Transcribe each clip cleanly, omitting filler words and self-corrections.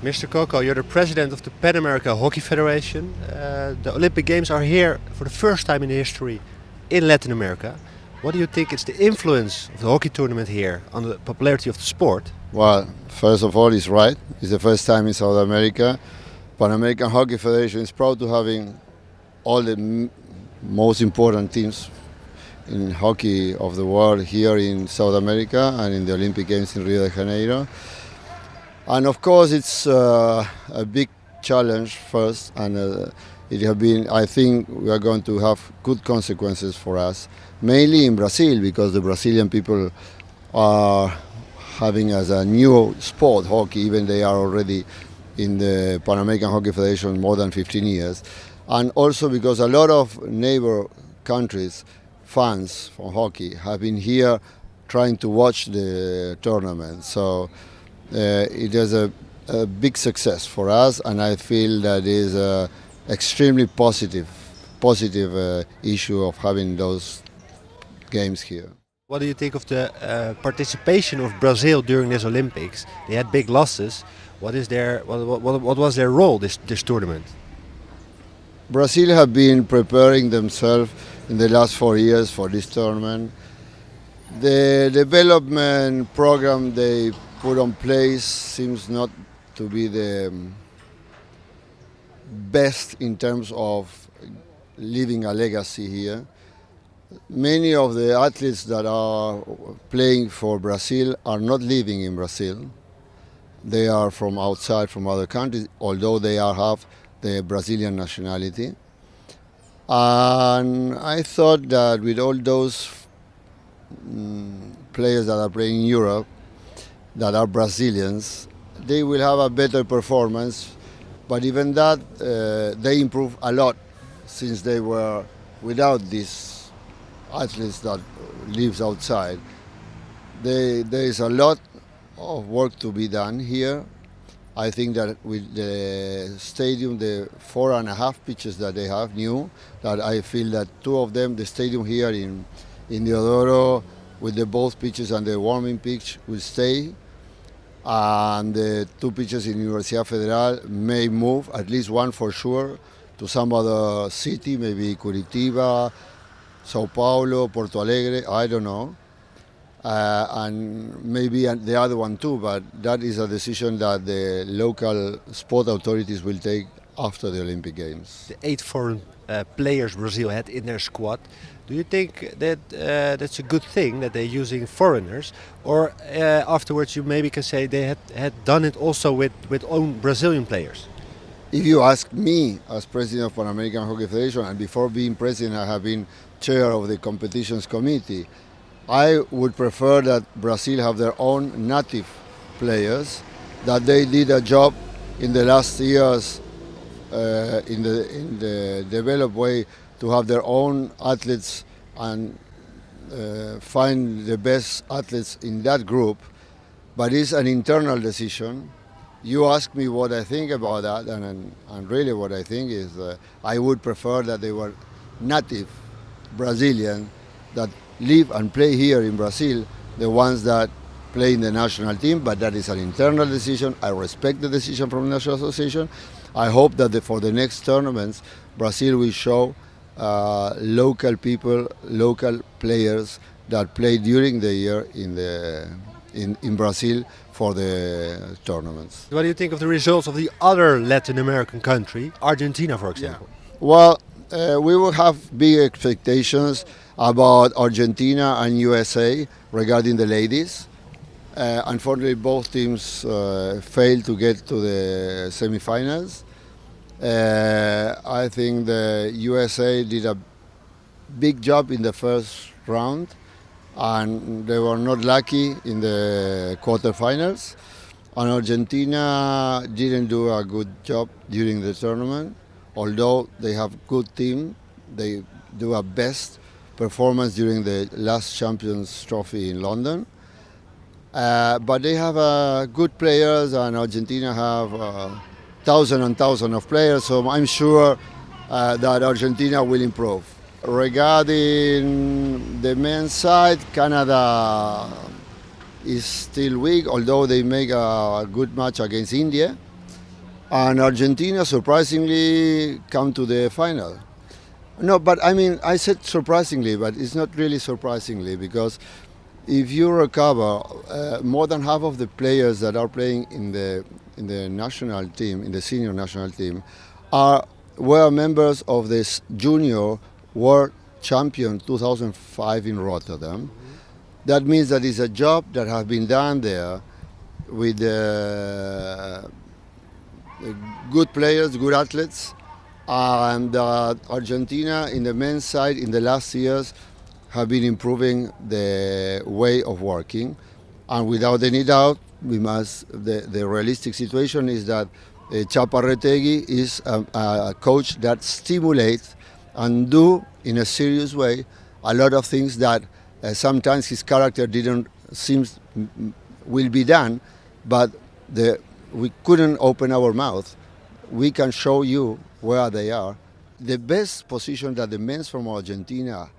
Mr. Coco, you're the president of the PAN-Amerikaanse Hockey Federation. The Olympic Games are here for the first time in history in Latin America. What do you think is the influence of the hockey tournament here on the popularity of the sport? Well, first of all, it's right. It's the first time in South America. Pan-American Hockey Federation is proud to having all the most important teams in hockey of the world here in South America and in the Olympic Games in Rio de Janeiro. And of course, it's a big challenge first, and it has been. I think we are going to have good consequences for us, mainly in Brazil, because the Brazilian people are having as a new sport hockey, even they are already in the Pan-American Hockey Federation more than 15 years, and also because a lot of neighbor countries, fans for hockey, have been here trying to watch the tournament. So it is a big success for us, and I feel that is a extremely positive issue of having those games here. What do you think of the participation of Brazil during this Olympics? They had big losses. What was their role this tournament? Brazil have been preparing themselves in the last 4 years for this tournament. The development program they put on place seems not to be the best in terms of leaving a legacy here. Many of the athletes that are playing for Brazil are not living in Brazil. They are from outside, from other countries, although they have the Brazilian nationality. And I thought that with all those players that are playing in Europe, that are Brazilians, they will have a better performance. But even that, they improve a lot since they were without these athletes that lives outside. There is a lot of work to be done here. I think that with the stadium, the 4.5 pitches that they have new, that I feel that 2 of them, the stadium here in Deodoro, with the both pitches and the warming pitch will stay. And the 2 pitches in Universidad Federal may move, at least one for sure, to some other city, maybe Curitiba, Sao Paulo, Porto Alegre, I don't know. And maybe the other one too, but that is a decision that the local sport authorities will take after the Olympic Games. The 8 foreign players Brazil had in their squad. Do you think that that's a good thing that they're using foreigners? Or afterwards you maybe can say they had done it also with own Brazilian players? If you ask me as president of Pan-American Hockey Federation, and before being president I have been chair of the competitions committee, I would prefer that Brazil have their own native players, that they did a job in the last years in the developed way to have their own athletes and find the best athletes in that group. But it's an internal decision. You ask me what I think about that, and really what I think is I would prefer that they were native Brazilian that live and play here in Brazil, the ones that play in the national team, but that is an internal decision. I respect the decision from the National Association. I hope that for the next tournaments, Brazil will show local people, local players that play during the year in Brazil for the tournaments. What do you think of the results of the other Latin American country, Argentina, for example? Yeah. Well, we will have big expectations about Argentina and USA regarding the ladies. Unfortunately, both teams failed to get to the semifinals. I think the USA did a big job in the first round, and they were not lucky in the quarterfinals. And Argentina didn't do a good job during the tournament, although they have good team. They do a best performance during the last Champions Trophy in London. But they have good players, and Argentina have thousands and thousands of players, so I'm sure that Argentina will improve. Regarding the men's side, Canada is still weak, although they make a good match against India. And Argentina surprisingly come to the final. No, but I mean, I said surprisingly, but it's not really surprisingly, because if you recover, more than half of the players that are playing in the national team, in the senior national team, were members of this junior world champion 2005 in Rotterdam. That means that it's a job that has been done there with good players, good athletes, and Argentina in the men's side in the last years have been improving the way of working, and without any doubt, the realistic situation is that Chaparretegui is a coach that stimulates and do in a serious way a lot of things that sometimes his character didn't seems will be done, but we couldn't open our mouth. We can show you where they are. The best position that the men from Argentina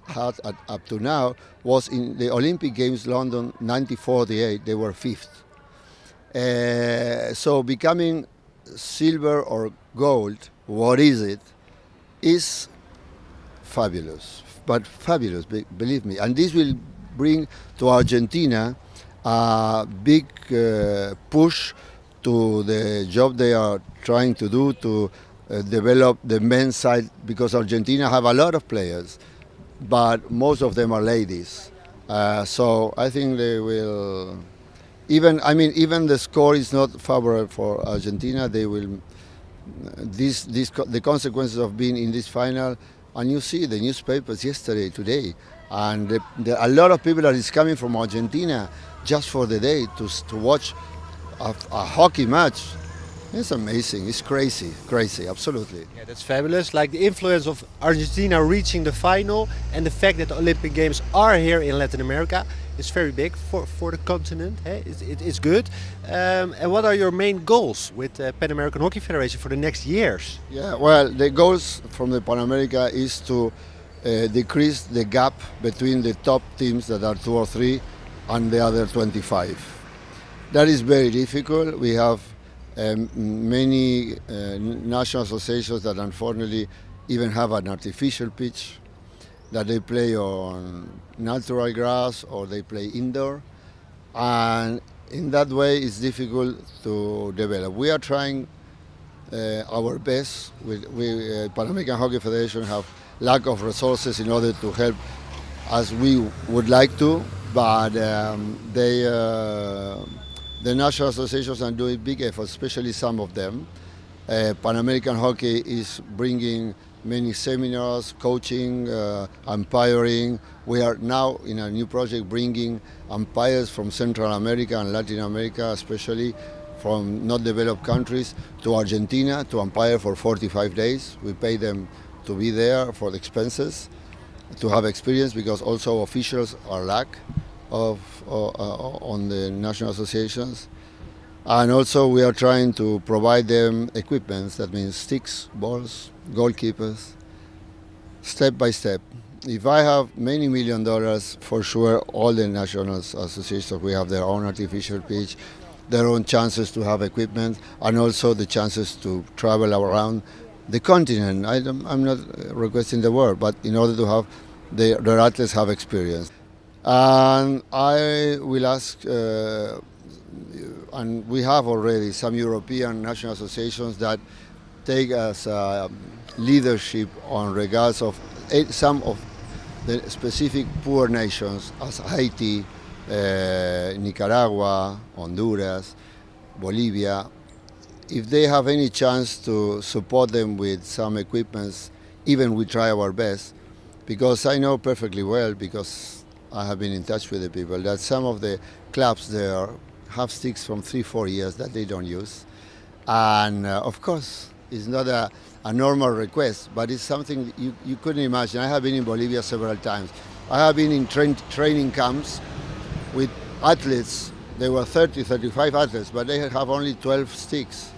had up to now was in the Olympic Games London 1948. They were fifth. So becoming silver or gold, what is it, is fabulous. But fabulous, believe me. And this will bring to Argentina a big push to the job they are trying to do to develop the men's side, because Argentina have a lot of players, but most of them are ladies. So I think they will, even the score is not favorable for Argentina. They will, the consequences of being in this final, and you see the newspapers yesterday, today, and a lot of people that is coming from Argentina just for the day to watch a hockey match. It's amazing. It's crazy, absolutely. Yeah, that's fabulous. Like the influence of Argentina reaching the final and the fact that the Olympic Games are here in Latin America is very big for the continent. Hey? It's good. And what are your main goals with the PAN-American Hockey Federation for the next years? Yeah, well, the goals from the Pan-America is to decrease the gap between the top teams that are 2 or 3 and the other 25. That is very difficult. We have many national associations that unfortunately even have an artificial pitch, that they play on natural grass or they play indoor, and in that way it's difficult to develop. We are trying our best. Pan-American Hockey Federation have lack of resources in order to help as we would like to, but the national associations are doing big efforts, especially some of them. Pan-American Hockey is bringing many seminars, coaching, umpiring. We are now in a new project bringing umpires from Central America and Latin America, especially from not developed countries, to Argentina to umpire for 45 days. We pay them to be there for the expenses, to have experience, because also officials are lack on the national associations. And also we are trying to provide them equipment, that means sticks, balls, goalkeepers, step by step. If I have many $1 million, for sure all the national associations will have their own artificial pitch, their own chances to have equipment, and also the chances to travel around the continent. I'm not requesting the word, but in order to have their athletes have experience. And I will ask, and we have already some European national associations that take us leadership on regards of some of the specific poor nations, as Haiti, Nicaragua, Honduras, Bolivia. If they have any chance to support them with some equipments, even we try our best, because I know perfectly well, because I have been in touch with the people, that some of the clubs there have sticks from 3-4 years that they don't use. And of course, it's not a normal request, but it's something you couldn't imagine. I have been in Bolivia several times. I have been in training camps with athletes. There were 30, 35 athletes, but they have only 12 sticks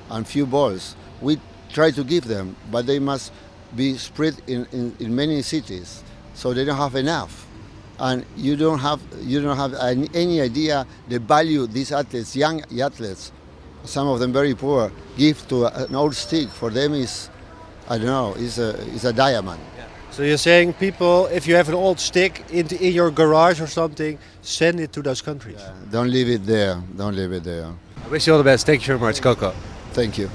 and few balls. We try to give them, but they must be spread in many cities, so they don't have enough. And you don't have any idea the value these athletes, young athletes, some of them very poor, give to an old stick. For them is, I don't know, is a diamond. So you're saying people, if you have an old stick in your garage or something, send it to those countries. Don't leave it there. Don't leave it there. I wish you all the best. Thank you very much, Coco. Thank you.